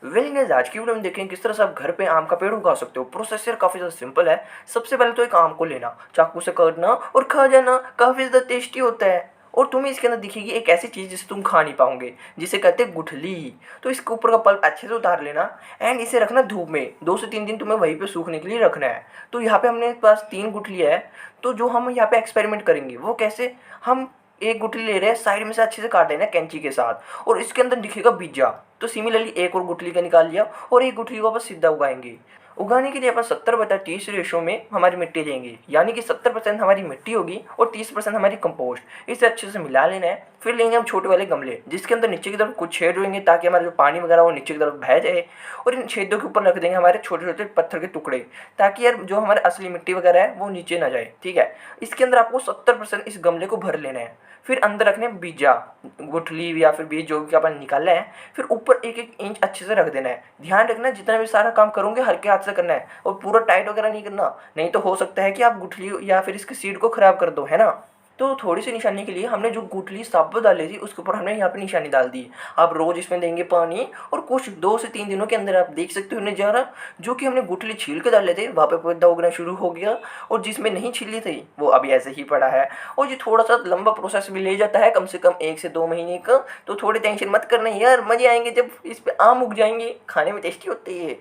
Well guys, आज की video में देखें किस तरह से आप घर पे आम का पेड़ उगा सकते हो। प्रोसेस यार काफ़ी ज़्यादा सिंपल है। सबसे पहले तो एक आम को लेना, चाकू से काटना और खा जाना। काफ़ी ज़्यादा टेस्टी होता है। और तुम्हें इसके अंदर दिखेगी एक ऐसी चीज़ जिसे तुम खा नहीं पाओगे, जिसे कहते हैं गुठली। तो इसके ऊपर का पल्प अच्छे से उतार लेना एंड इसे रखना धूप में 2 से 3 दिन तुम्हें वहीं पे सूखने के लिए रखना है। तो यहाँ पे हमने पास 3 गुठली है। तो जो हम यहाँ पे एक्सपेरिमेंट करेंगे वो कैसे, हम एक गुठली ले रहे हैं, साइड में से अच्छे से काट लेना कैंची के साथ और इसके अंदर दिखेगा बीजा। तो सिमिलरली एक और गुठली का निकाल लिया और एक गुठली को बस सीधा उगाएंगे। उगाने के लिए अपन 70/30 रेशो में हमारी मिट्टी लेंगे, यानी कि 70% हमारी मिट्टी होगी और 30% हमारी कंपोस्ट। इसे अच्छे से मिला लेना है। फिर लेंगे हम छोटे वाले गमले, जिसके अंदर नीचे की तरफ कुछ छेद होंगे ताकि हमारा जो पानी वगैरह वो नीचे की तरफ बह जाए। और इन छेदों के ऊपर रख देंगे हमारे छोटे छोटे पत्थर के टुकड़े, ताकि यार जो हमारे असली मिट्टी वगैरह है वो नीचे ना जाए। ठीक है, इसके अंदर आपको 70% इस गमले को भर लेना है। फिर अंदर रखने बीजा, गुठली या फिर बीज जो भी अपन निकालना है। फिर ऊपर 1-1 इंच अच्छे से रख देना है। ध्यान रखना जितना भी सारा काम करोगे हल्के हाथ से करना है और पूरा टाइट वगैरह नहीं करना, नहीं तो हो सकता है कि आप गुठली या फिर इसके सीड को खराब कर दो, है ना। तो थोड़ी सी निशानी के लिए हमने जो गुठली साबुत डाली थी उसके ऊपर हमने यहाँ पे निशानी डाल दी। आप रोज इसमें देंगे पानी और कुछ 2 से 3 दिनों के अंदर आप देख सकते हो नज़ारा। जो कि हमने गुठली छील के डाले थे वहाँ पे पौधा उगना शुरू हो गया, और जिसमें नहीं छीली थी वो अभी ऐसे ही पड़ा है। और ये थोड़ा सा लंबा प्रोसेस भी ले जाता है, कम से कम 1 से 2 महीने का। तो थोड़ी टेंशन मत करना यार, मजे आएंगे जब इस पे आम उग जाएंगे, खाने में टेस्टी होते हैं।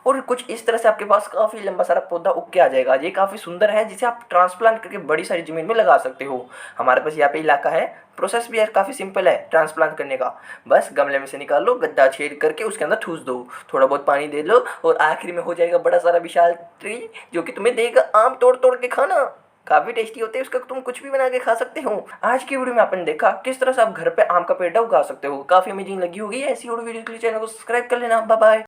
और कुछ इस तरह से आपके पास काफ़ी लंबा सारा पौधा उग के आ जाएगा। ये काफ़ी सुंदर है, जिसे आप ट्रांसप्लांट करके बड़ी सारी ज़मीन में लगा सकते हो। हमारे पास यहाँ पे इलाका है। प्रोसेस भी यार काफ़ी सिंपल है ट्रांसप्लांट करने का। बस गमले में से निकाल लो, गड्ढा छेद करके उसके अंदर ठूस दो, थोड़ा बहुत पानी दे लो और आखिरी में हो जाएगा बड़ा सारा विशाल ट्री, जो कि तुम्हें देगा आम तोड़ तोड़ के खाना। काफ़ी टेस्टी होते हैं, उसका तुम कुछ भी बना के खा सकते हो। आज की वीडियो में आपने देखा किस तरह से आप घर पे आम का पेड़ उगा सकते हो। काफ़ी अमेजिंग लगी होगी। ऐसी और वीडियो के लिए चैनल को सब्सक्राइब कर लेना। Bye bye.